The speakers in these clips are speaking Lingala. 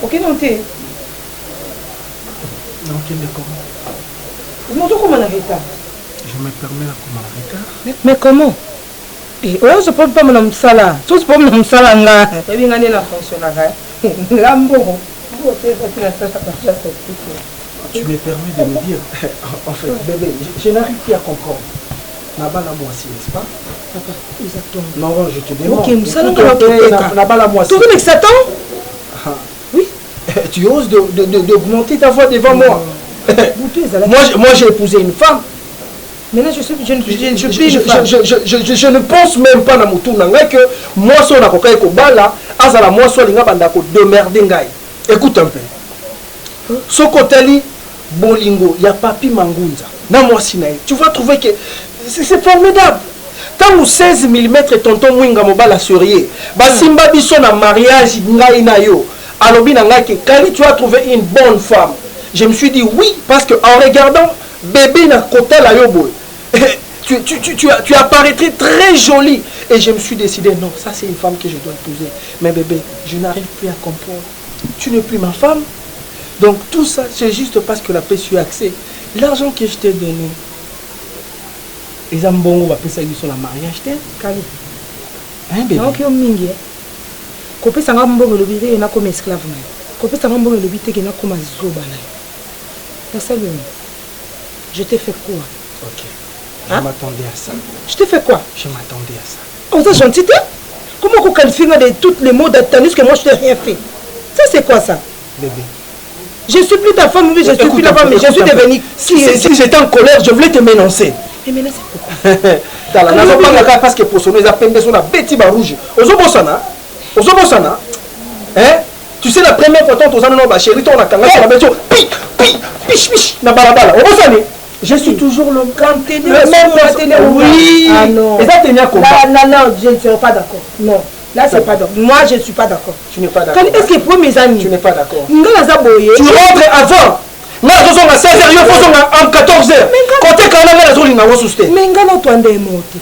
Ok, non, t'es. Non, ok, d'accord. Comment on a retard? Je me permets à comment retard. Mais comment? Et on se prend pas mon sala. Tout se prend mon sala là. Et bien, on est là fonctionnaire. L'ambo. Tu me permets de me dire, en fait, bébé, je n'arrive plus à comprendre. Nabala moi aussi, n'est-ce pas? Papa, exactement. Non, je te demande. Ok, ça nous Nabala moi aussi. Tu veux que ça tombe? Oui. Tu oses d'augmenter ta voix devant moi. Moi, j'ai épousé une femme. Maintenant, je ne pense même pas dans mon tour que moi, si on a coquille kobala, azala moi, soit l'inga bandako de merde ngai. Écoute un peu. Ce côté-là, bolingo, il y a papi mangunza. Non, moi, sinaï. Tu vas trouver que c'est formidable. Tant ou 16 mm tonton mwinga mobala surier. Basimba biso na mariage ngai na yo. Alobi na ngai que quand tu as trouvé une bonne femme. Je me suis dit oui parce que en regardant bébé na côté la yobo. Tu apparaîtrais très jolie. Et je me suis décidé, non, ça c'est une femme que je dois épouser. Mais bébé, je n'arrive plus à comprendre. Tu n'es plus ma femme. Donc tout ça, c'est juste parce que la paix sur accès. L'argent que je t'ai donné, les ambons va payer ça sur la mariage, t'es Kali. Hein, bébé? Non, qui est mingi. Kopé ça ngam bongo lobité, il y a comme esclave. Kopé ça ngam bongo lobité, il y a comme zoba. C'est ça le nom. Je t'ai fait quoi? Ok. Je m'attendais à ça. Je t'ai fait quoi? Je m'attendais à ça. On t'a gentil, comment vous qualifiez de tous les mots d'Atanis que moi je t'ai rien fait? Ça c'est quoi ça? Bébé. Je suis plus ta femme, oui, je suis plus ta femme, mais je suis devenue. Si j'étais en colère, je voulais te ménoncer. Et maintenant c'est pourquoi? Dans la maison, parce que pour sonner, ils appellent sur la bêtise rouge. Ozobosana. Hein? Tu sais, la première fois, tu as ma chérie, tu as la maison. Piche, na balabala. Je suis toujours le même télé. Oui. Ah non. Et ça tenait à quoi? Non, je ne serai pas d'accord. Non. Là, c'est pas d'accord. Moi, je ne suis pas d'accord. Tu n'es pas d'accord. Est-ce que pour mes amis? Tu n'es pas d'accord. Tu rentres avant. Moi, je suis à 16h, je suis en 14h. Côté quand on a la zone, on a soucié. Mais on a tout endé monté.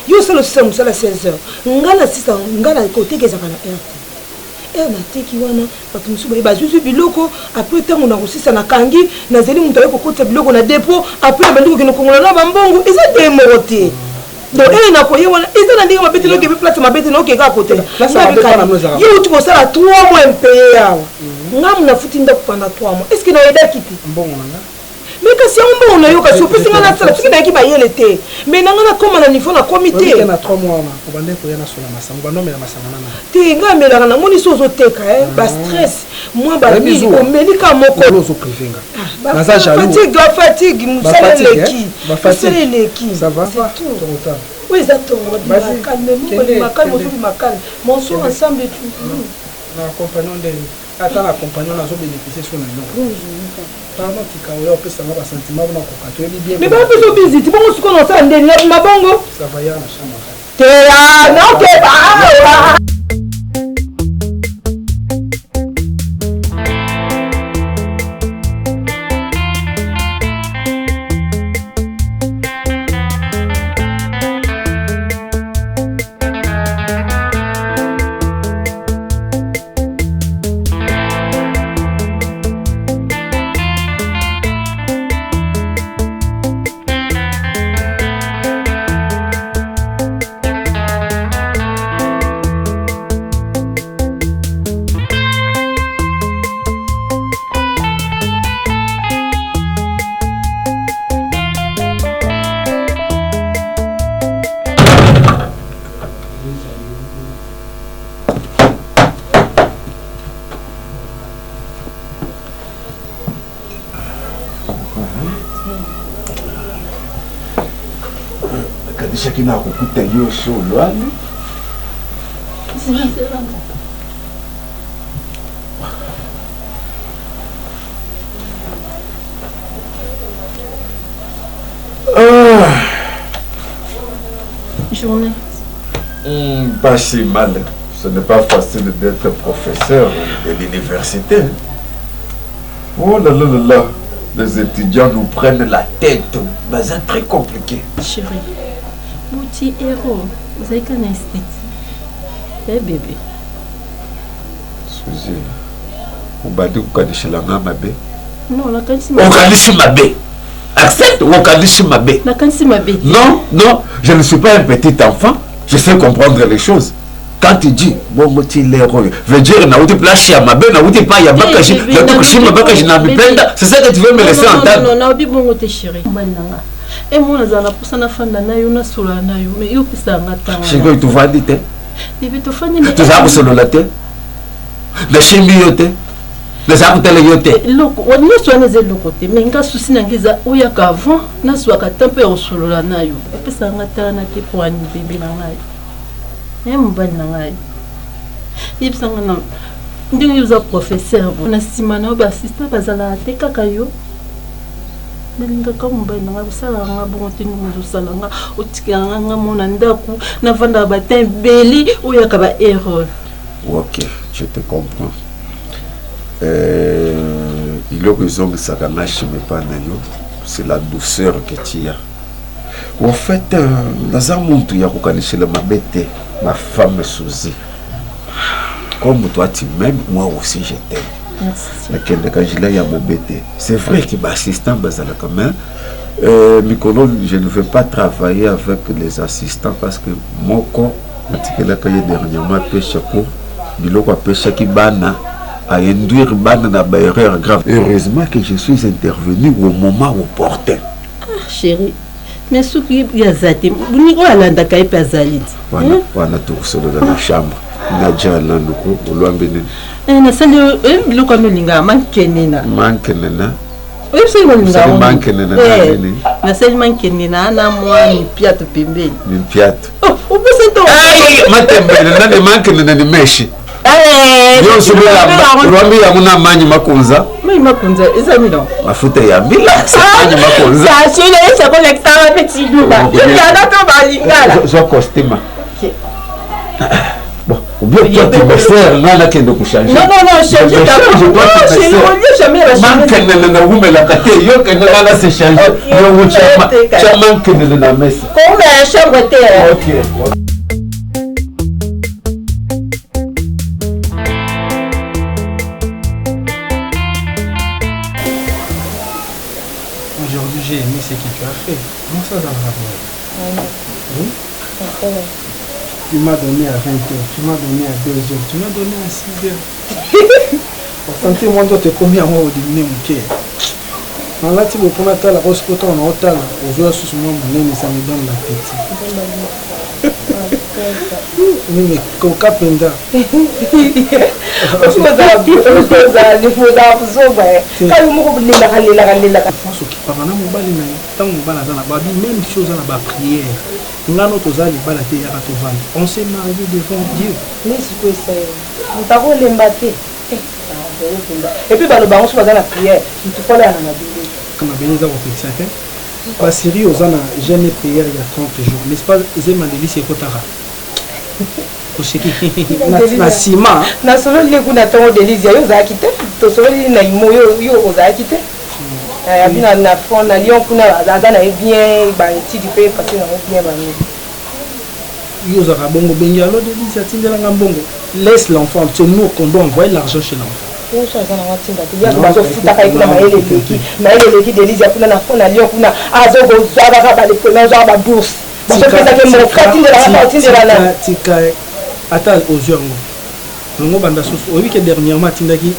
Yo c'est le système, c'est la 16h. On a l'assistant, on a le côté qui est à la RT. Et on a été qui wana, parce que nous sommes juste biloko. Après temps on a aussi ça na kangi, na zeli mutaye ko côté biloko na dépôt. Après bandiko qui nous kongola na bambongo, ils ont démoroté. Donc et na koye wana, ils ont ndinga mabeti loke place mabeti loke ka côté. Yo tu ko ça 3 mois impayé yawa. Ngam na futinda pendant 3 mois. Est-ce que na aida kiti? Mbongo nanga. Mais que si on a eu que si on a ça, c'est qui va y aller. Mais on a comme un niveau na comité. On a 3 mois on va ndeko yana sur la masamba, non mais la masamba na. Ti nga mela na moni sozo teka ba stress. Moi ba ni ko melika moko. Lozo privenga. Naza jaloux. Fatigue, musala leki. Musala leki. Ça va? Oui, exactement. Calme. Mon soeur ensemble et tout. Na compagnon de attends la compagnon na zo bénéficier sur nous. Pardon, tu as un peu sentiment mais pas besoin de visite. Bon, ce qu'on a fait, ma bongo. Ça va y aller, la chambre. T'es là, non, t'es pas. Kadisha kina kukuta hiyo solo ali. Journée. Pas si mal. Ce n'est pas facile d'être professeur de l'université. Oh là là là là. Les étudiants nous prennent la tête. Mais c'est très compliqué. Chérie, mon petit héros, vous avez qu'un esthétique. Eh bébé. On va dire qu'on est la mabe. Non, la on mabe. Accepte ou on mabe. La mabe. Non, non, je ne suis pas un petit enfant. Je sais comprendre les choses. Quand tu dis, bon, tu veux dire, na outi place à mabe, na outi pas ya bakaji, ya tokushima bakaji na bipenda, c'est ça que tu veux me laisser entendre. Non, non, non, bon, t'es chéri. Et moi, on a poussé na fanda na yo na sola na yo, mais yo pisa ngata. Chéri, tu vas dire, tu fani. Tu vas solo la terre. Le chimbi yote. Les armes yote. Loko, on y soit les côté, mais nga souci n'angiza oya qu'avant, na soit qu'à temper au solo la na yo. Et puis ça ngata na ki pour un bébé na ngai. Et mon ban na ngai. Il pisa ngana. Ndingo yuza professeur, na simana ba assistant bazala te kakayo. Nalinga ka mobali na ngai osala nga bongo te ndingo osala nga otikela nga mona ndako na vanda batin beli oyaka ba erreur. Ok, je te comprends. Il y a raison que ça ne chime pas, c'est la douceur que tu as. En fait, dans un monde où il y a ma femme Suzy. Comme toi tu m'aimes, moi aussi je t'aime. Merci. C'est vrai que l'assistant quand même. Je ne veux pas travailler avec les assistants parce que mon corps, dernièrement, à induire une erreur grave. Heureusement que je suis intervenu au moment opportun. Ah, chérie, mais ce qui est azati, vous n'y allez pas à Pazali. Voilà, tout seul dans la chambre. Nadja Landuko, au loin bénin. Na salle, le camion manquenena. Manquenena. Oui, c'est mon linga. Manquenena. Na salle manquenena, na moi, ni piate pembe. Ni piate. Oh, vous pensez donc. Ah, matembe, na manquenena ni meshi. Yo subira Rwambi ya muna manyi makunza. Manyi makunza ezami non. Mafuta ya mbila manyi makunza. Ça chine c'est connecteur petit duba. Il y a d'autres balingala. Je costume. Bon, ou bien toi tu me sers là qui ne changer. Non non non, changer d'abord. Je ne jamais la changer. Manque na wume la kate yo que na se changer. Yo wuchama. Chama que na messe. Comme la chambre terre. OK. J'ai aimé ce que tu as fait. Comment ça dans le rapport? Oui. Tu m'as donné à 20h, tu m'as donné à 2h, tu m'as donné à 6h. Pourtant, moi, je te combien moi au dîner, mon cœur. Dans la type pour la table, on a table, on joue sous mon nez, ça me donne la tête. Oui, mais coca penda. Même chose à la prière. On s'est marié devant Dieu. Et puis, on se la prière. Comme la Syrie, aux ans, j'ai une prière il y a 30 jours. N'est-ce pas, j'ai ma délice et Kotara. Na sima na solo le kuna tongo delizia yo za kite to solo na imoyo yo za kite ya bina na fond na lion kuna aza na bien ba ti di pe parce na bien ba ni yo za bongo bengi alo delizia tindela ngambongo laisse l'enfant c'est nous qu'on doit envoyer l'argent chez l'enfant. Yo ça za na watinda te ya ba so futa kai kuna maele leki delizia kuna na fond na lion kuna azo go za ba le premier za ba bourse ba so pesa ke mo frati de la partie de la tika attends aux yeux ngo banda soso oui que dernièrement tindaki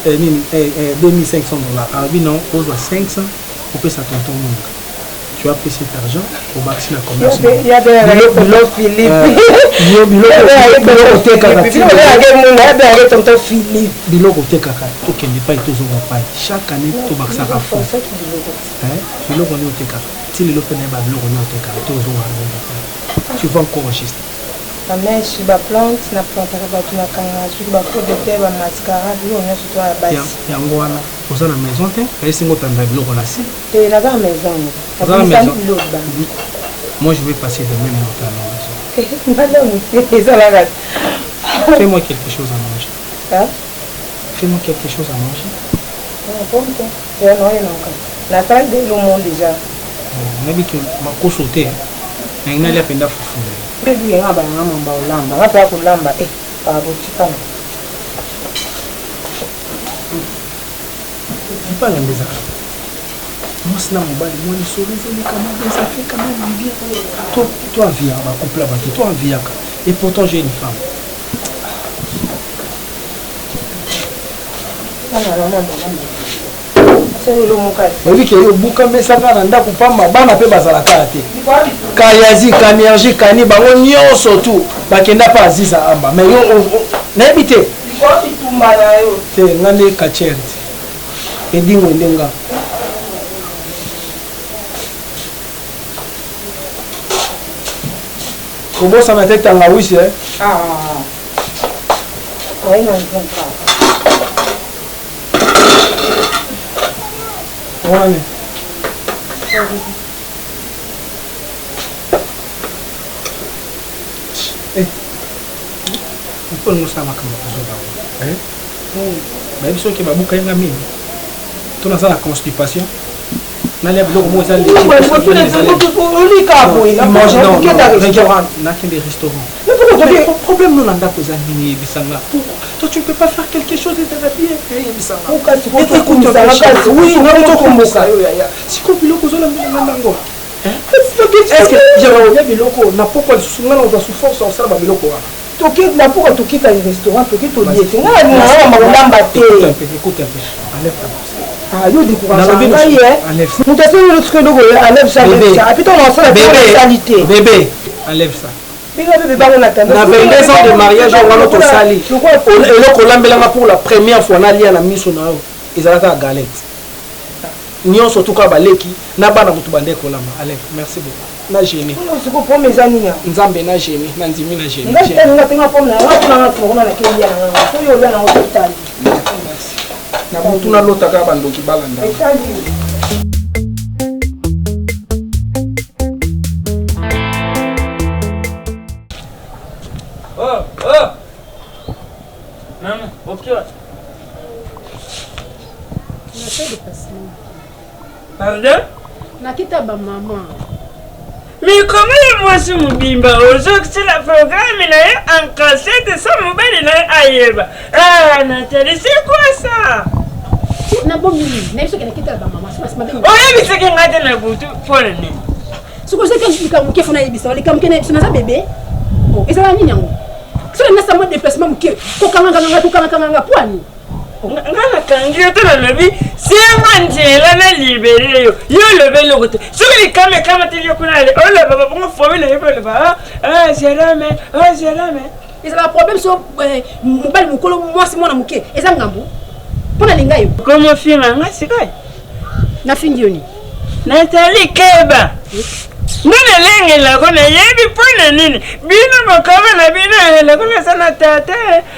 2500 $. Arabi non pose 500 pour que ça tonton monte. Tu as pris cet argent pour vacciner la commerce. Il y a des Philippe. Chaque année, tu vas ça à fond. Tu vas encore enregistrer. La mère, je suis plante, na plante, na kanga, je suis pot de terre, mascara, on est sur toi à base. Il y a un gars là, vous avez la maison, et c'est moi qui ai le relation. Et la maison. Moi, je vais passer demain dans la maison. Fais-moi quelque chose à manger. Hein? Fais-moi quelque chose à manger. La salle de l'homme déjà. On a dit que ma couche sauter. Mais il y a peine d'affoufou. Baby, on a un mambo lamba. On a pas de lamba. Eh, pas de chicken. pas la maison. Moi, c'est dans mon bal, moi, les souris, ça fait quand même bien. Toi, viens, on va couper la bateau, toi, viens. Et pourtant, j'ai une femme. oyebi ke obuka mesa kaka na ndako pamba bana mpe bazalaka te kayazi kanergie kani bango nyonso tu bakenda mpe aziza amba mais yo nayebi te te nga nde kachere te edingo ndenga kobosana te tanga wisi Wana ni. Mpo ngusa makamba kuzoba. Baby soki babuka yenga mimi. Tuna sana constipation. Nale biloko mo ezali. Olika boy, la manger dans le restaurant. Na kende restaurant. Le problème nous nanda ko zani bisanga. Toi tu ne peux pas faire quelque chose de ta vie bisanga. Oui, non tokomboka. Siko biloko zola ndango. Est-ce que j'ai biloko na pourquoi sunga na za souffrance en sala biloko wana. Toki na pourquoi toki ka restaurant toki to diete. Nga na malamba te. Écoute un peu. Enlève ta bourse. Ah yo décourage. Mutation le truc logo enlève ça. Et puis on lance la qualité. Bébé, enlève ça. Na 22 ans de mariage on va notre sali. Et le kolambelanga pour la première fois na lia na miso na yo. Ezalaka galette. Nyon surtout ka baleki na bana mutu bande kolamba. Allez, merci beaucoup. Na gêné. C'est quoi pour mes amis là? Nzambe na gêné, na ndimi na gêné. Nga tenga pour na na na kenya na. So yo na hospital. Merci. Na mutu na lotaka bandoki balanda. Maman, ok. Pardon? Nakita ba maman. Mais comment moi si mubimba aujourd'hui c'est la programme là en cassette ça mobile là ayeba. Ah Nathalie, c'est quoi ça? Na bon mimi, na biso nakita ba maman, c'est pas bien. Oh, mais c'est que ngate na butu pour ne. Soko c'est que je kamuke fona yebisa, le kamuke na ça bébé. Oh, et ça va nini yango? C'est na sama déplacement muke. Ko kanga poani. Ngana kangi to na lebi, si manjela na libéré yo. Yo levé le côté. Sur les caméras te yo kuna le. Oh le baba bon fo le le ba. Ah, Jérôme, ah Jérôme. Et ça le problème so mobile mukolo moi si mona muke. Et ça ngambu. Pona linga yo. Comment finga ngasikai? Na fingi yoni. Nathalie Keba. Nuna lengi la kona yebi pona nini bina makama na bina la kona sana tata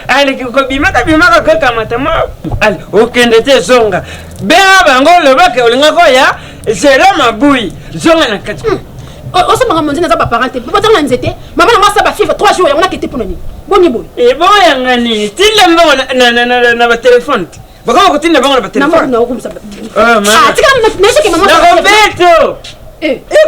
ali ko bimaka kaka matama ali okende te zonga bea bango lo bake olinga ko ya sera mabui zonga na kati o so mama monzina za ba parente ba tanga nzete mama na masa ba fifa 3 jours ya ona kete pona ni boni boy e bo ya ngani tilla mbo na ba téléphone bakama ko tinda bango na ba téléphone na ko msa ah tika na sheke mama na Roberto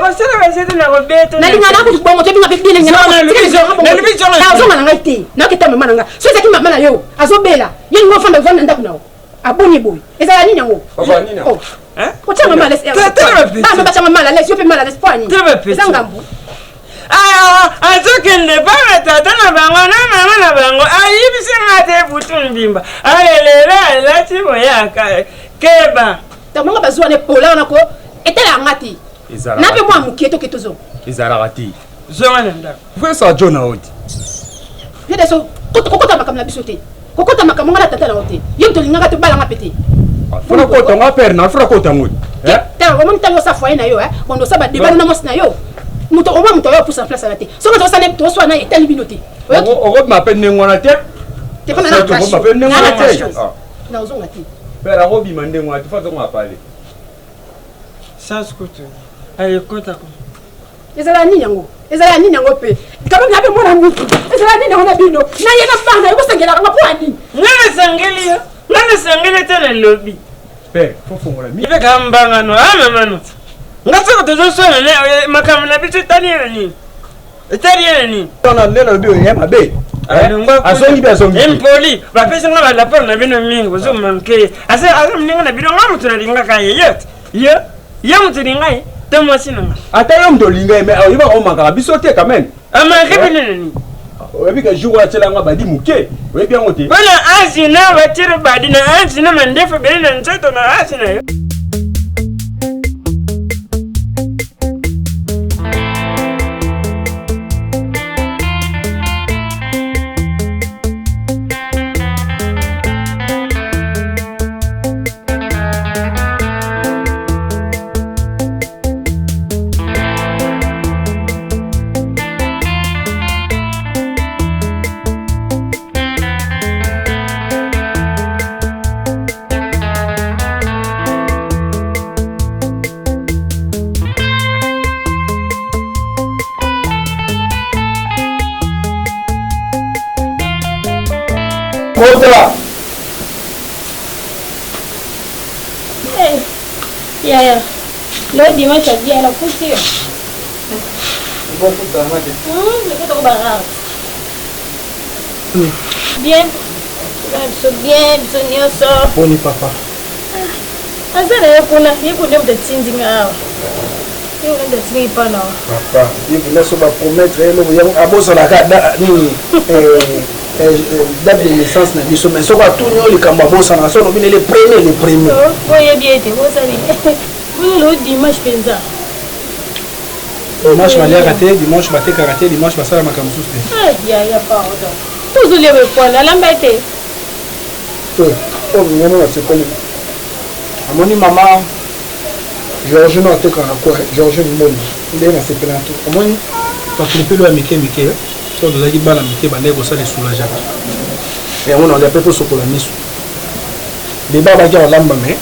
parce que na Roberto na linga na ko bongo te binga bibile ngana na zonga na ngaite na keta mama na nga so zaki mama na yo azobela yengo fanda vana ndaku nawo aboni boy ezala nini yango nini oh hein ko tanga mama les ba ba tanga mama les yo pe mama les pani zangambu azokende bana tata na bango na mama na bango ayibisi ngate butu mbimba alelera lati boyaka Keba tamanga bazwa ne pola na ko etela ngati na pe moi muketo ketozo izaragati zonga nda vous ça John Audi yede so kokota makamla bisote kokota makamanga na tata na hote yento lingaka te bala ngapete fona ko tonga père na fona ko tango ta ko mon tango sa foi na yo bondo sa ba debana na mos na yo muto o muto yo pour sa place na te so ko sa ne to so na etali binote o ma peine ngona te te kana na ma peine ngona te na ozonga te père a robi mande ngona te fa zonga parler ça scooter ay kota ko ezala nini yango pe kama na be mona mutu ezala nini yango na bino na yena bana yo sangela nga poani ngana sangeli te na lobby père faut fongola mi ibe kambanga no mama no ngatso to zo so na makam na bitu tani ni etari ni tona nena lobby o yema be Azongi be azongi. Impoli, ba pesa nga la pona bino mingo zo manke. Asa mninga na bino nga mutu na linga ka yeyet. Ye mutu linga ye. Temo sinanga. Ata yo mto linga mais oyiba o mangaka biso te quand même. Ama kebeleni. Oyebi ka jour wa tela nga badi muke. Oyebi yango te. Bana azina batire badi na azina mandefa bele na nzoto na azina yo. Ya. Lo dimanche à bien la couture. Bon foot dans ma tête. Le que bagarre. Bien. Bien, ça. Boni papa. Azala yakuna de tindinga. Yo enda tingi pana. Papa, il voulait se promettre le abosa la date de naissance na biso mais so ba tout le kamba bosa na so no bine les premiers. Oh bien été, vous savez. Vous le dimanche penza. Dimanche va aller rater, dimanche va te karaté, dimanche va sala makamsu. Ya pardon. Vous le avez pas la lambate. Oh, nyama na sekoli. Amoni maman Georges no te kana quoi, Georges Moni. Il est na sepelanto. Amoni pa fliper lo amike. So de la bana mike bande ko sa de soulager. Et on a des peu sokola miso. Les baba ja lamba me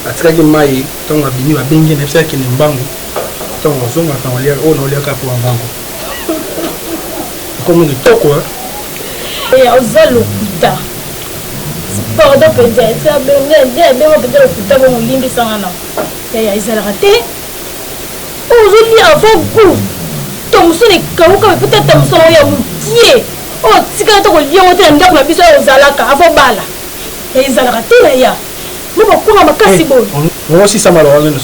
atikaki mai tonga bini ba bengi na fisa ki mbangu. Tonga zonga ta olia o no olia ka po mbangu. Comme du toko et ozalo kuta. Pardon peut-être, ça peut-être kuta bon limbi sangana. Ya izala raté. Aujourd'hui avant coup. Tomusone kauka peut-être tomusone ya mutie. Oh tika to ko lion te ndako na biso ozalaka avant bala. Ya izala raté ya. Mo ba kunga makasi bo. On aussi ça malheur là. Non,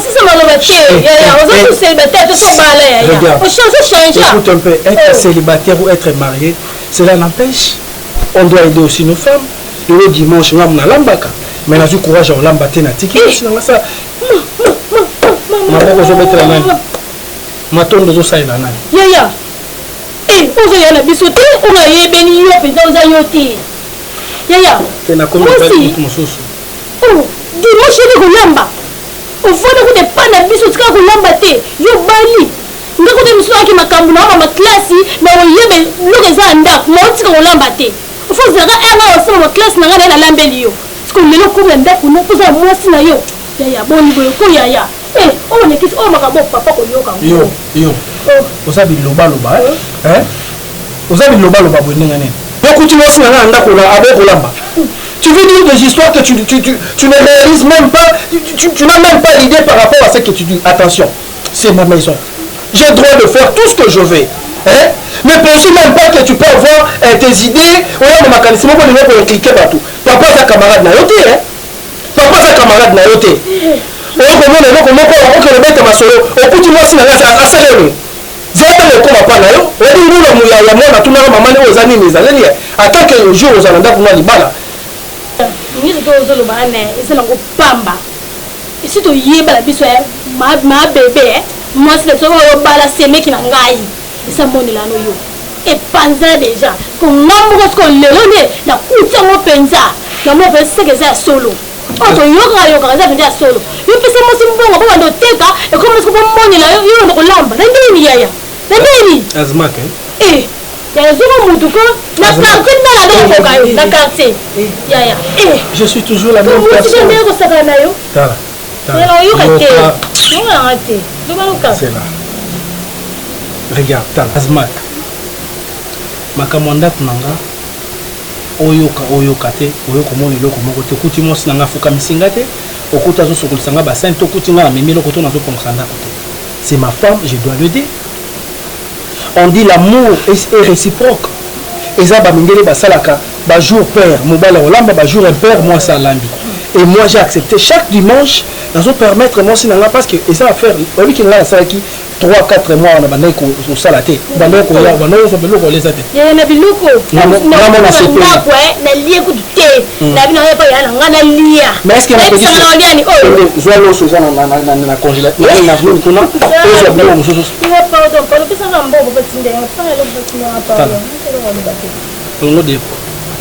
si ça malheur te. Ya on va célibataire to so bala ya. On change. Écoute un peu, être célibataire ou être marié, cela n'empêche. On doit aider aussi nos femmes. Et le dimanche, on a lambaka. Mais on a du courage à lambater na tiki. Sinon ça. Maman, je vais mettre la main. Matondo zo sai na nani. Ya. Ozo ya na biso te, o na yebeni yo peza oza yo te. Ya. Tena komi pa mutu mosusu. Oh, dimanche ni kolamba. Ofona ko de pana biso tika kolamba te. Yo bali. Ngako te miso aki makambu na ma classe na oyebe lokeza ndako, mo tika kolamba te. Ofo zaka nga osema ma classe na ngana na lambeli yo. Siko lelo ko ndako no poza mwasi na yo. Ya boni boyo ko ya. On est qui on m'a papa ko yoka. Yo. Osabi loba hein? Osabi loba boninga ne. Beaucoup tu aussi na ndako la avec kolamba. Tu veux dire des histoires que tu ne réalises même pas, tu n'as même pas l'idée par rapport à ce que tu dis. Attention, c'est ma maison. J'ai le droit de faire tout ce que je veux. Hein? Ne pense même pas que tu peux avoir tes idées. On a ma mécanisme pour cliquer partout. Papa c'est camarade na yote, hein? Papa c'est camarade na yote. On mettre ma solo. Au coup du mois, c'est un salaire. Zata le koma pa na yo. On dit nous la ya mwana tuna maman aux années les années. Attends que le jour aux ananda pour libala. Ni ko zolo ba ne, isela ko pamba. Isi to yeba la biso ma bébé. Moi c'est so yo bala seme ki na ngai. Isa moni la no yo. Et panza déjà. Ko ngambo ko lelo ne na kuta mo penza. Na mo pesa que c'est solo. Oto yoka za ndia solo. Yo pesa mo simbongo kwa ndo teka e ko mo ko moni la yo ndo kolamba. Na ndini yaya. Na ndini? Azmak Ya zuma mutu ko na quartier na la ko kayo na quartier. Ya. Je suis toujours la même personne. Tu ko saka na yo? Tala. Tala yo kate. Yo ngate. Do maluka. C'est là. Regarde, Tala. Azmak. Makamondat nanga. Oyoka te oyoko moni loko moko te kuti mosi nanga fuka misinga te okuta zo sokolisanga ba saint okuti nga memi loko to na zo ponsanda côté. C'est ma femme, je dois l'aider. On dit l'amour est réciproque. eza bamingeli basalaka bajour père mobala olamba bajour impère moi ça lambi et moi j'ai accepté chaque dimanche nazo permettre moi sinanga parce que eza affaire obi ki ngala salaki 3-4 mois on a bandé ko sala te bandé ko ya bandé ko biloko leza te ya na biloko na lié ko te na bino ya pa ya na ngana lia mais est-ce que na petit na liani oh zo lo so na congélateur na venu kuna o so bilo mususu ya pardon pa pesa na mbobo petinde ya pa lo petinde ya pardon no de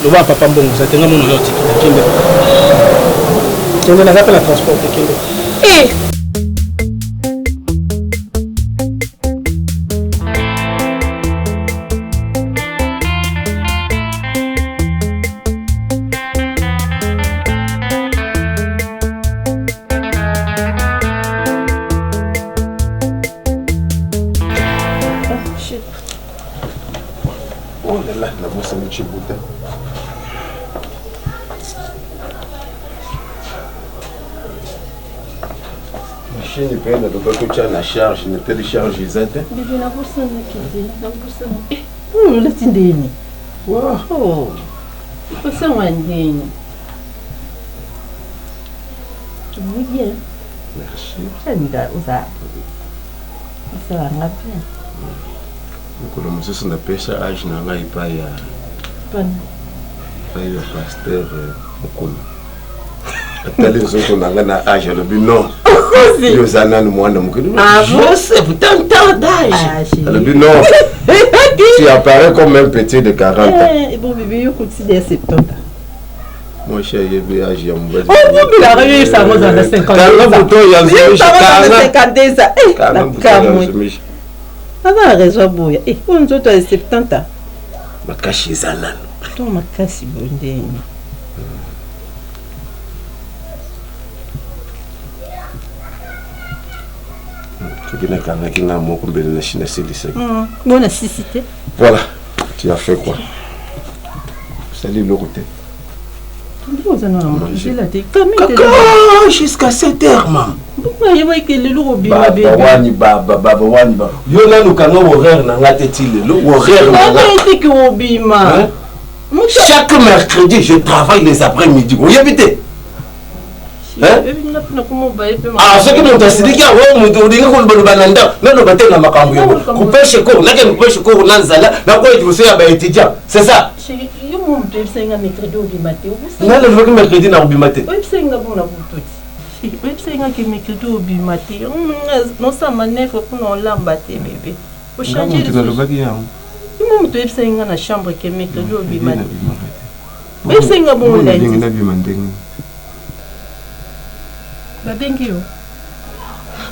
lo va papa mbongo ça tenga mono yoti kinde kinde na zapela transport kinde Machine est de quoi tu as la charge, ne télécharge les aides. Bébé, la bourse la bourse. La tindéni. Wow. Você é um andinho. Muito bem. Merci. Ainda usar. Isso é uma pena. Quando você na peça, age na lá e vai a pasteur Mukulu. Até les autres na age le but non. Ils en ont moins de Mukulu. Ah, você pourtant tant d'âge. Le but non. Tu apparais comme un petit de 40 ans. Eh bon bébé, yo considère 70 ans. Mon cher, il y a âge à mon bébé. Oh, il a réussi ça dans 50 ans. Avant raison boya. Eh, on doit être 70 ans. Makashi zanan. Toi makasi bonde. Voilà, tu as fait quoi? Salut le côté. Jusqu'à 7 heures, maman. Chaque mercredi, je travaille les après-midi. Vous y habitez? Ah, ce que nous avons dit, c'est que nous avons dit que nous avons dit que nous c'est ça.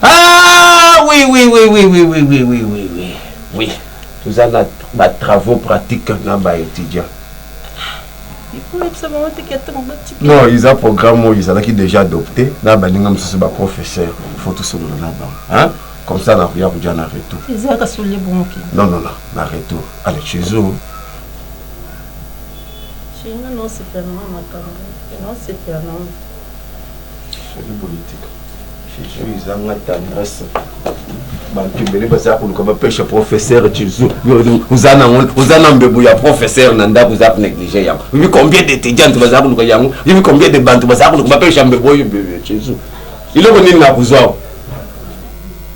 Ah oui. Nous avons des travaux pratiques dans les étudiants. Non, ils ont un programme ils ont déjà adopté. Là, ils ont un professeur. Il faut tout ça là-bas. Comme ça, on a rien pour dire un retour. Non, un retour. Allez, chez eux. Chez nous, non, c'est pas non, c'est pas non. C'est une politique. Chez eux, ils ont une tendresse. Pêche professeur vous en avez professeur nanda vous avez négligé vous avez combien d'étudiants vous avez combien de bandes vous avez pêche Jésus il est venu na besoin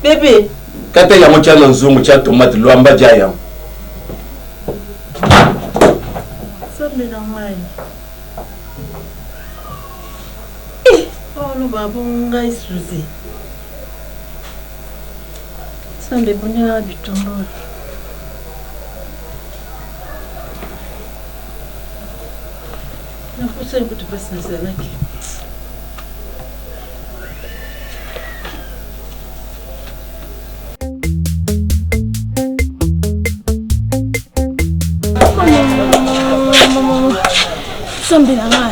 bébé quand il y a mon chien dans zoom chat tomate loamba jaya ça me normal oh le babon ngai suzi Sambe bonheur du tombeau. Na kusa kutu basi na salaki. Sambe na nga.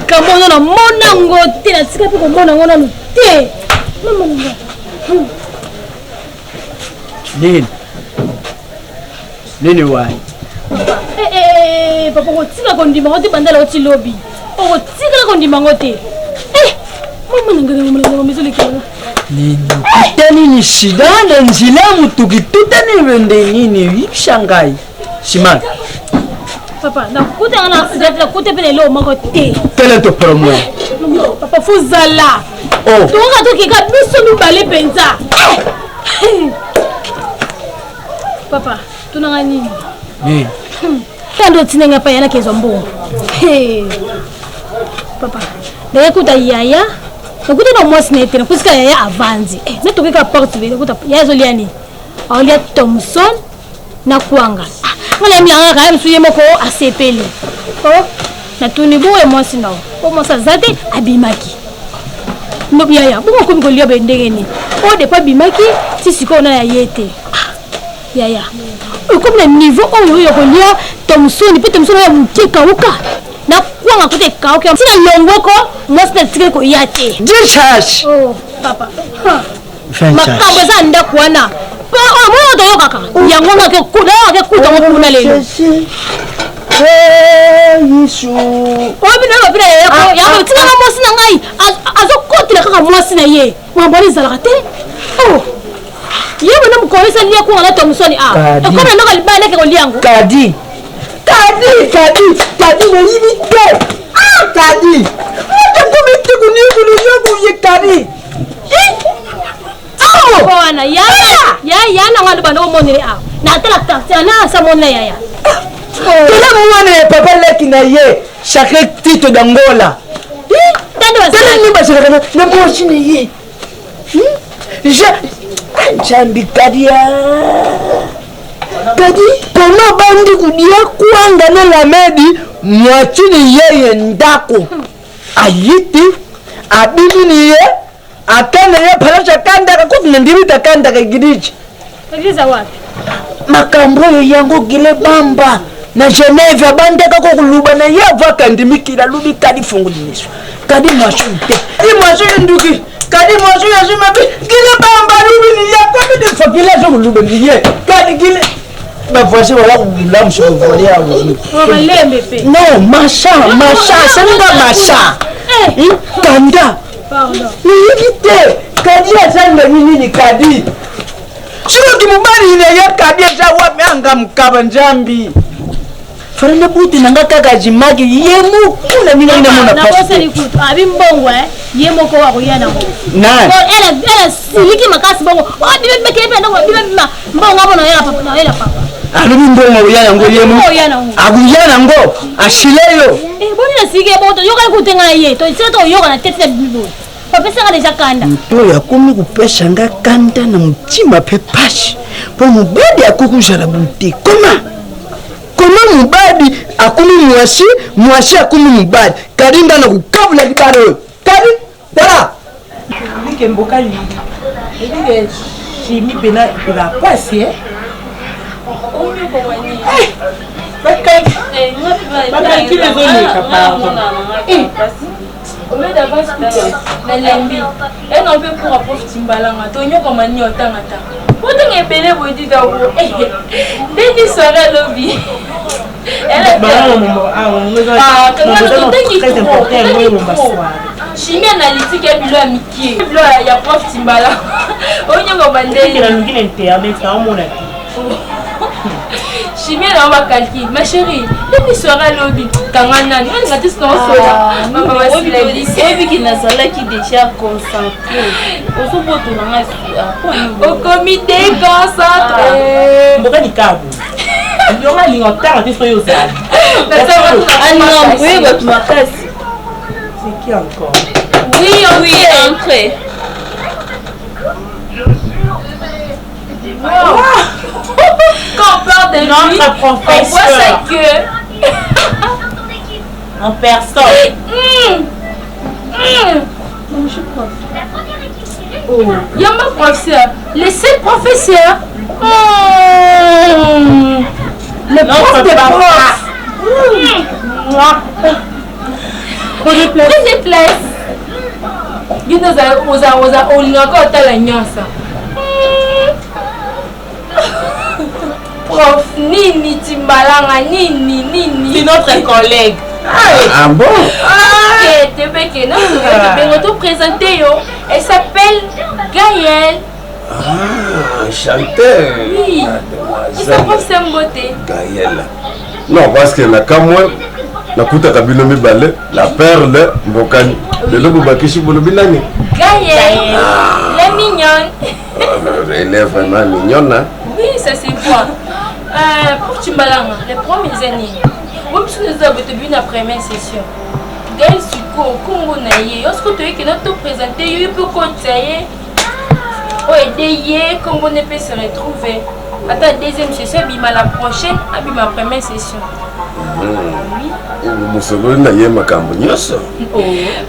Kamono na mona ngote na tsika pe ko mona ngona te. Mama nga. Nini wai? Papa ko tsika ko ndima ngote bandala oti lobby. O ko tsika ko ndima ngote. Mama nga mama miso le kana. Tani ni shida na njila mutuki tutani wende nini shangai. Simon. Papa, nakuta ngana accident nakuta pele lo mako te. Quel est ton problème? Papa fuzala. Oh. Toka tokika biso mibale penza. Papa, tunanga nini? Oui. Kando tinenga pa yana kezo mbongo. Papa, ndaya kuta yaya. Nakuta na mwasi na etena kusika yaya avanzi. Na tokika porte vile kuta yaya zoliani. Aulia Thompson na Kwanga. Ngale mlanga kaya msuye moko asepeli. Oh, na tunibuwe mwasi nao. O mwasa zate abimaki. Nobi yaya, bungo kumi kolia bendegeni. O de pa bimaki, sisi ko na yete. Yaya. Comme le niveau où il y a Thompson, peut Thompson a muté kauka. Na Kwanga kote kauka. Si na longoko, moi c'est tiré ko yate. Jesus. Oh, papa. Makambo za nda kuana. Pa mo do yoka ka. Yango ngake kuda mo kuna lelo. Yesu. O bina ba bina yako. Yango tika na mosi na ngai. Azokoti la kaka mosi na ye. Mwambali zalaka te. Oh. Yebo na mkonisa lia kwa na Thompson Ekona noka libane ke oliango. Kadi no limite. Kadi. Ata komite kuni ye kadi. Bwana ya na ngalo bana omonere na tala taxi na sa monna ya tela mwana papa leki na ye chaque titre d'Angola tela ni ba shaka na moshi ni ye Jambi kadia kadi kama bandi kudia Kwanga na Lamedi mwachini yeye ndako ayiti abili ni ye akana ye palasha kanda kakuti ndibita kanda kagirichi Egliza wapi makambo yango gile bamba na Geneve abandeka ko kuluba na ye avaka ndimikira lubi kadi fungulinisho kadi mwashute imwaso nduki kadi mwaso yazima gile bamba lubi ni ya kwa de fakila zo kuluba ni ye kadi gile ba voici wala kula msho volia lembe pe no masha sanga masha kanda pardon ni kadi asanga nini kadi sio kimubali ile ya kadi za wapi anga mkaba njambi farana buti nanga kaka jimagi yemu kuna mina ina mona pasi na kosa ni ku abimbongo yemo ko wa kuyana ngo na ela siliki makasi bongo bibe mekebe ndo bibe mbongo abona yela papa na yela papa alubi mbongo uyana ngo yemu aguyana ngo ashileyo boni na sige boto yoka kutenga ye to seto yoka na tete bibo papa sanga deja kanda to yakumi kupesha nga kanda na mtima pepashi po mubadi akukujala buti Comment mubadi akumi mwasi akumi mubadi kadinda na kukabula kibaro kadi dara Bike mboka li bike chimi bena la pasi Omi ko wani baka kile zone kapa au lieu d'avance na lembi et non peut pour approche timbalanga to nyoko mani otangata otenga ebele boidi dawo deni soirée lobby elle chimie analytique et bilo amiki bilo ya prof timbala onyoko bandeli na ngine internet na mona chimie na ba calcul ma chérie deni soirée lobby kangana ni ngati sinosola mama wasile ebi ki nazalaki déjà concentré ozoboto na ngai au comité concentré mboka ni kabu yonga linga tara te soyo za oui votre makasi c'est qui encore oui entrez quand on parle de lui on voit sa queue en personne non je suis prof il y a mon professeur le seul professeur le prof de prof prenez place gino oza olingaka otala nyonso prof nini timbalanga nini c'est notre collègue Ah bon? Elle s'appelle Gaëlle. Ah, chanteur. Oui. Il s'appelle Samboté. Gaëlle. Non, parce que la Kamwe, la Kuta Kabino Mibale, la perle, Mbokani. Le lobo Bakishi Bolobinani. Gaëlle. La mignonne. Elle est vraiment mignonne, hein? Oui, ça c'est moi. Pour Timbalanga, les premières années, même si nous avons vu la première session, Gaëlle Suko, Congo Naye, lorsque tu es que notre présenté, il peut continuer. Oh, aider, Congo ne peut se retrouver. Attends, deuxième session, bima la prochaine, bima première session.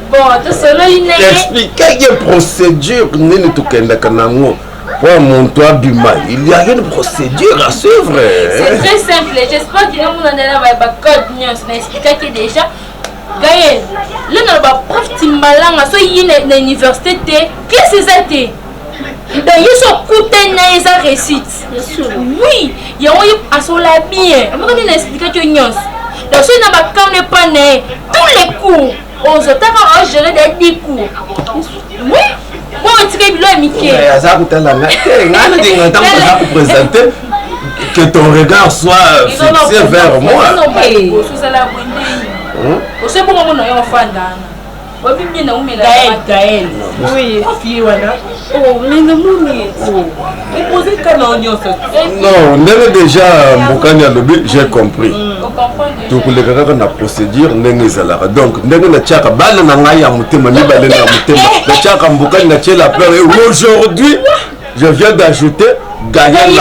Bon, tout cela, il n'est pas. Expliquez quelle procédure n'est pas pour monter du mal. Il y a une procédure à suivre. C'est très simple. J'espère que nous avons un code. On explique déjà. Gaëlle, là, nous avons un prof Timbalanga. So, il y a une université. Qu'est-ce que c'est? Donc, ils sont coûtés dans les récits. Oui, il y a un peu de bien. On va expliquer que nous avons. Donc, si nous avons pas tous les cours, on va gérer des 10 cours. Oui. Bon, tu es bien, Mickey. Présenter que ton regard soit fixé vers moi. Gaëlle. Oui, non, déjà, j'ai compris. Donc, les gars, on a procédure, donc, aujourd'hui, je viens d'ajouter Gaëlle.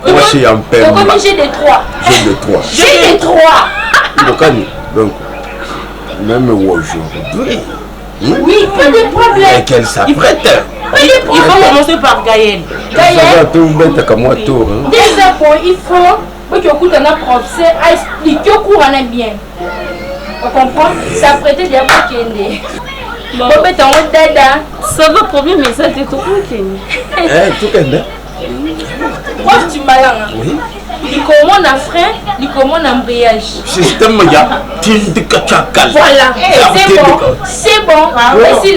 Moi, je suis en paix. J'ai des 3. J'ai des 3. J'ai des 3. Donc, même aujourd'hui. Oui, pas de problème. Et qu'elle s'apprête. Il faut commencer par Gaëlle. Gaëlle. Déjà, il faut que tu aies un professeur à expliquer au cours bien. On comprend? S'apprêter déjà pour qu'il y ait. Bon, ça va problème, mais ça t'est tout tout prof Timbalanga. Oui. Il commande un frein, il commande un embrayage. Système il y a voilà. C'est bon. C'est bon. Voici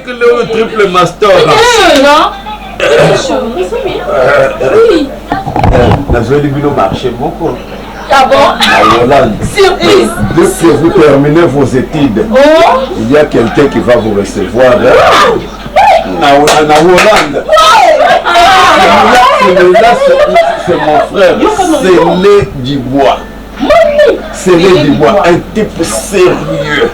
le triple master. Oui. Le marché beaucoup. Ah bon? Hollande. Surprise. Dès que vous terminez vos études, il y a quelqu'un qui va vous recevoir. Hollande. C'est mon frère. Célé Dubois. Célé Dubois, un type sérieux.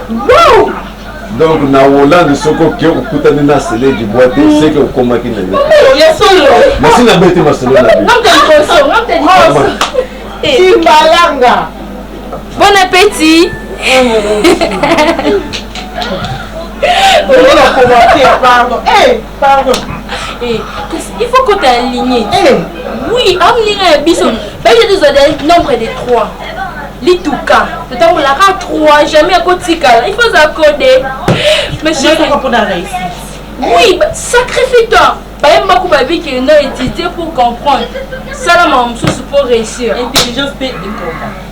Donc, na Hollande, ce que vous coûtez na Célé Dubois, c'est que vous commencez mais si la bête est ma solo, Timbalanga. Bon appétit. Pardon. Pardon. Il faut que tu aies aligné. Oui, aligné un bison. Il y a des nombres de 3. L'itouka. Tu as 3, jamais à côté. Il faut s'accorder. Mais je ne sais pas pour la réussite. Oui, sacrifie-toi. Pas beaucoup de vie qui ont étudié pour comprendre. Ça, là, pour réussir. Intelligence peut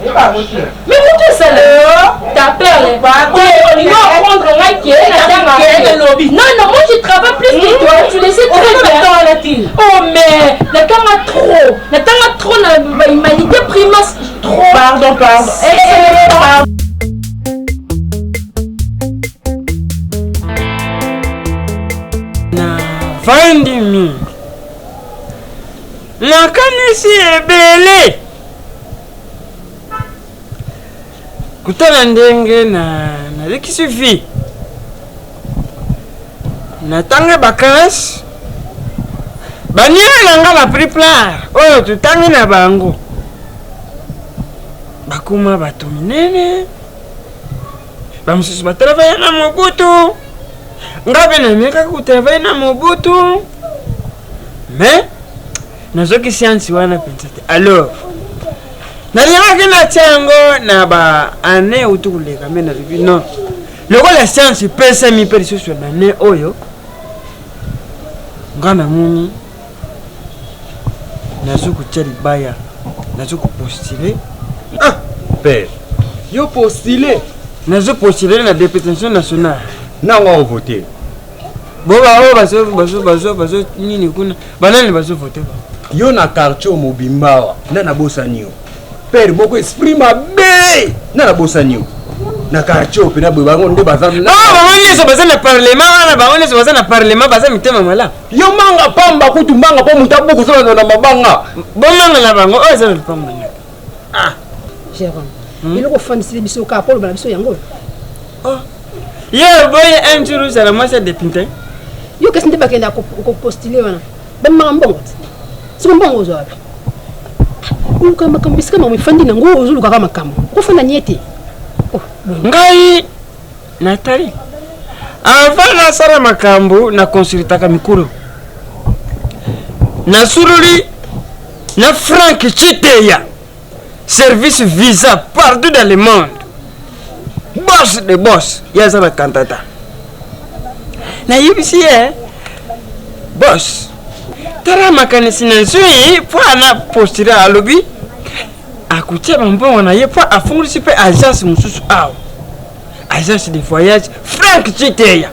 mais vous tout ça là, ta perle. Il va prendre un qui est non, moi je travaille plus que toi. Tu le sais très bien. Oh, mais n'attends trop. N'attends trop dans l'humanité primaire. Trop. Pardon. Vandimi nakanisi ebele kutana ndenge nalekisi vi natange bakansi baniere nanga bapriplare oyo tutangi na bango bakuma bato minene bamosusu batravaille na mobutu nga mpe namekaka kotravaille na mobutu mais nazoki siansi wana mpenza te alors nalingaki natia yango na baane euti koleka me nalobi non lokola siansi epesami mpe lisusu na ne oyo nga namoni nazokotia libaya nazo postuler. Ah, père. Yo postuler. Nazo postuler na députation nationale. Nango voter. Boba bazo nini kuna. Banani bazo voter. Yo na quartier mobimba na bosani. Père boko esprit mabe na bosani. Na quartier pe na bango nde bazana. Ah, bango so bazana parlement na bango so bazana parlement bazana mitema mala. Yo manga pamba kutu manga po mutabu ko so na mabanga. Bomanga na bango o za pamba. Ah, Jérôme. Il ko fandisi biso ka polo bana biso yango. Oh. Yo boy un jour ça la moi c'est député. Yo qu'est-ce que bakenda ko postuler wana. Ben manga mbongo. Siko mbongo zo wapi? Uluka makambisi kama umefandi na nguo uzuluka kama kama. Kufanya niete. Ngai Nathalie avant na sala makambo na consultaka mikolo na suruli na Frank Chiteya service visa partout dans le monde boss de boss ya sala kantata na yibisi boss tara makanisi na zui pour na postira alobi akutia mbongo na ye pour afungulisi pe agence mususu awo agence de voyage Frank Chiteya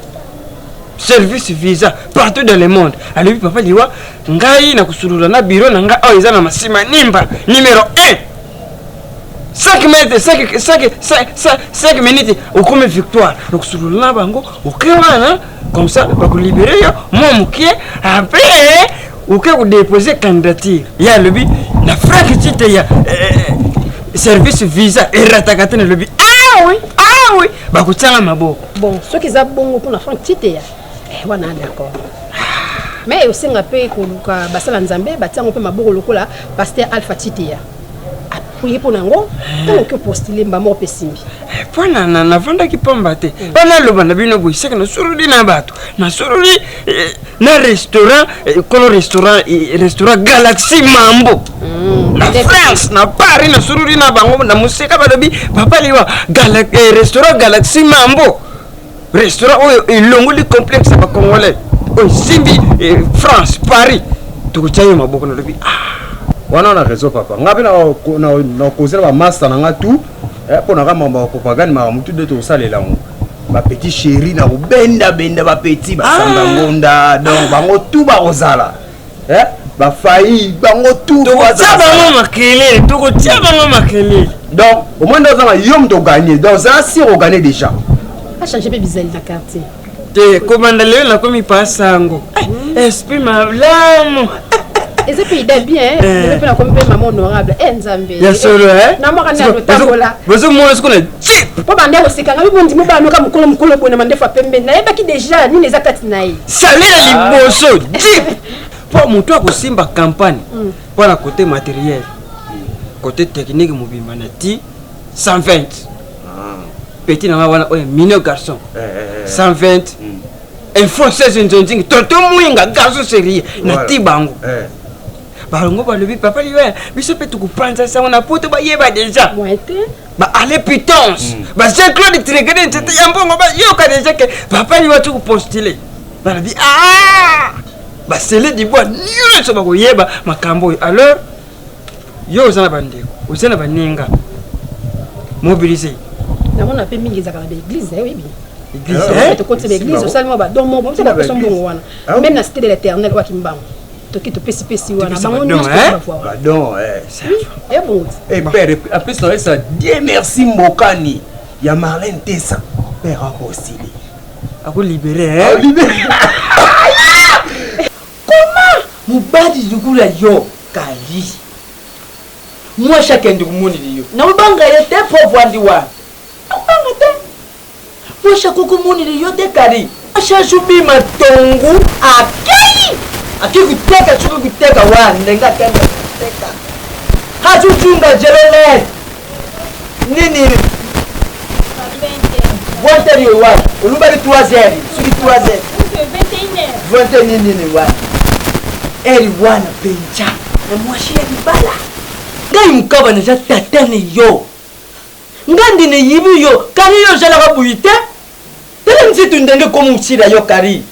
service visa partout dans le monde alobi papa liwa ngai na kusulula na bureau na nga oyo eza na masima nimba numéro 1 5 minutes okome victoire na kusulula na bango okewana comme ça bakulibere yo mo mukie après uke ku déposer candidature ya lobi na Frank Chiteya service visa eratakate na lobi ah oui bakutanga maboko bon ceux qui za bongo pour na Frank Chiteya wana d'accord mais aussi ngape ko luka basala nzambe batango pe maboko lokola pasteur Alpha Chiteya oui pour nango tant que postuler mbamo pesimbi pona na vanda kipamba te ona loba na bino boy seka na suruli na bato na suruli na restaurant restaurant Galaxy Mambo na France na Paris na suruli na bango na museka balobi papa liwa restaurant Galaxy Mambo restaurant oyo elongoli complexe ba congolais o simbi France Paris tukuchayo maboko na lobi wana na réseau papa ngapi na kozela ba master na ngatu pour na kama ba propagande ma mutu de to salela ngo ba petit chéri na benda ba petit ba sanga ngonda donc bango tout ba rozala ba failli bango tout to bango makele donc au moins dans un yom to gagner dans un si on gagne déjà a changer pe bizali na quartier te komanda leo na komi pasango esprit malamu. Et c'est puis bien, je peux la comprendre maman honorable, Nzambe. Ya solo na mwaka na totambola. Bozo mwana sikona chip. Po bande osika ngabi bondi mobano ka mukolo bona mandefa pembe na yeba ki déjà ni les akati na yi. Salela liboso chip. Po mutu akusimba campagne. Pour la côté matériel. Côté technique mobimba na ti 120. Petit na wana oya mineur garçon. 120. Info 16 nzonzingi toto mwinga garçon sérieux na ti bango. Barongo balobi papa liwe biso pe tukupanza sa na poto ba yeba déjà ba ale pitons ba Jean Claude Trigede ntete yambongo ba yoka déjà que papa liwe tu postuler ba bi ba sele di bois nyo so ba ko yeba makambo alors yo sana bandeko usana baninga mobiliser na mona pe mingi za ka l'église oui église to côté l'église seulement ba donc mon c'est la personne bon wana même na cité de l'Éternel wa kimbango toki to pesi wana bango nyonso ba don bon père après ça Dieu merci Mokani ya Marlène Tessa père apostile ako libérer comment mubadi dukula yo kali moi chacun de monde yo na ubanga yete pauvre ndiwa ubanga te moi chacun de monde yo te kali acha jubi matongu akei akikuteka chuku kuteka wande ngatenda kuteka hachuchunga jelele nini vote yo wa ulubari 3h suki 3h 21h nini wa eri wana bencha na mwashi ya bibala ngai mukaba na tatane yo ngandi ne yibi yo kari yo jala kabuite tele msitu ndenge komuchira yo kari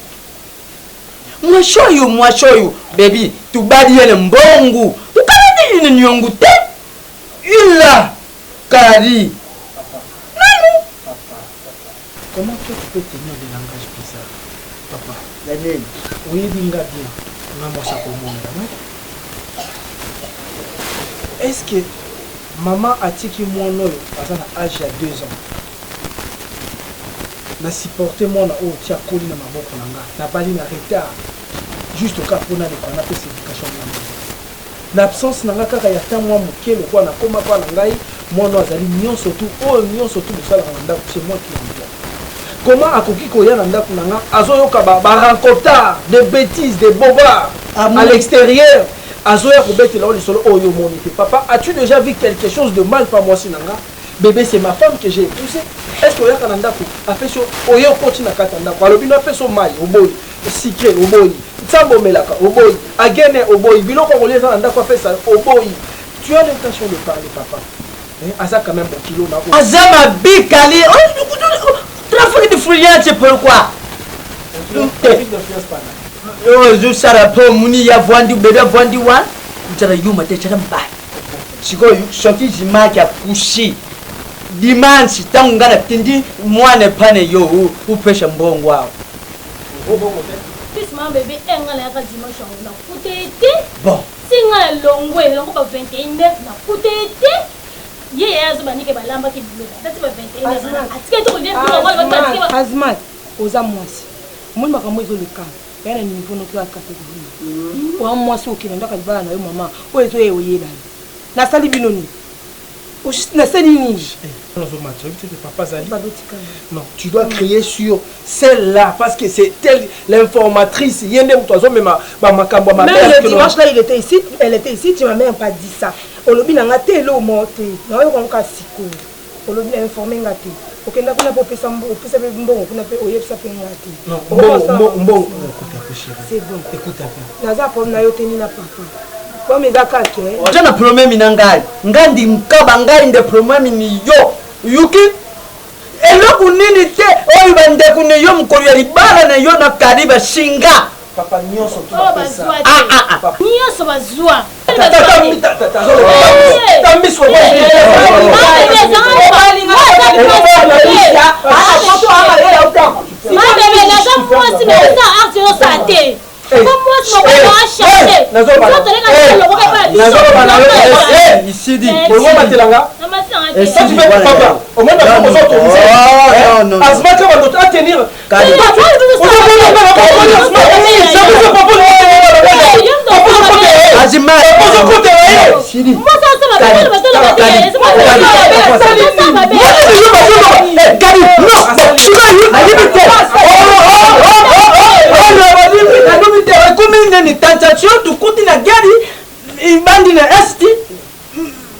mwashoyo baby tubadi yele mbongu ukarati yini nyongu te Kila Kari. Comment toi tu peux tenir des langages bizarres, papa? Daniel, Oui, binga bien. Maman, ça comment est-ce que maman a tiki mon oeil à l'âge de 2 ans? Na supporté mon oeil, tu as collé dans ma boque, na bali na retard, juste au cas pour na l'école, na éducation. L'absence n'a pas qu'à y attendre moi, moqué le quoi, na comment pas l'angai, mon oeil, azali nion surtout, oh nion surtout de ça la randa, c'est moi qui l'envoie. Comment a koki koya nanda kunanga azoyo kaba barakota des bêtises des bobards à l'extérieur azoya kobete là le solo oyo monité papa as-tu déjà vu quelque chose de mal par moi sinanga bébé c'est ma femme que j'ai épousée est-ce que oya kananda ko a fait so oyo koti na katanda ko alobi na fait so mai oboyi secret oboyi tsambo melaka oboyi agene oboyi biloko koleza nanda ko fait ça oboyi tu as l'intention de parler papa asa quand même bon kilo na Azama bikali. Trafic de fouillage, c'est pourquoi? Je sais pas, Mouni, ya Vandi, Beda Vandi Wan, tu as eu ma tête à l'embâche. Si vous sortez du match à pousser, dimanche, tant qu'on a tindi, moi ne pas ne yo, ou pêche un bon wow. Fils, ma bébé, elle a l'air dimanche, on a foutu. Bon. Si on a long way, on a 21 mètres, on a foutu. Azmat, oza mwasi. Moni makambo ezo lekana. Yana ni niveau notre catégorie. Wa mwasi okina ndaka libala na yo mama. O ezo ye oyela. Na sali binoni. O juste na sali ni. Non, tu dois créer sur celle-là parce que c'est elle l'informatrice. Il y a même toi, mais ma mère. Le dimanche là, elle était ici, tu m'as même pas dit ça. Olobi na ngate lo monté. Na yo konka siko. Olobi na informer ngate. Okenda kuna po pesa mbo, pesa mbongo kuna pe oyebisa pe ngate. Non, bon. C'est bon. Écoute un peu. Naza pour na yo teni na papa. Comme eza kake. Je na problème nangai. Ngandi mkaba ngai nde problème ni yo. Yuki eloko nini te oyo bandeko ne yo mokolo ya libala na yo na kariba shinga papa nyonso nyonso bazwa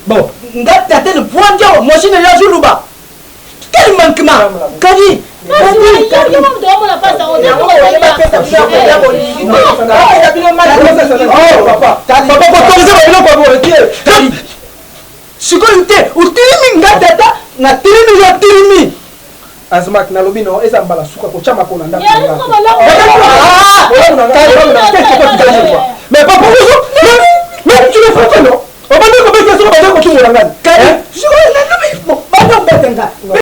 bon, ngata le point de moi je ne la joue pas. Quel manquement? Kadi. Azmak na lobi no eza mbala suka ko chama ko nanda. Mais papa mais tu le fais non? On va dire que tu me l'as.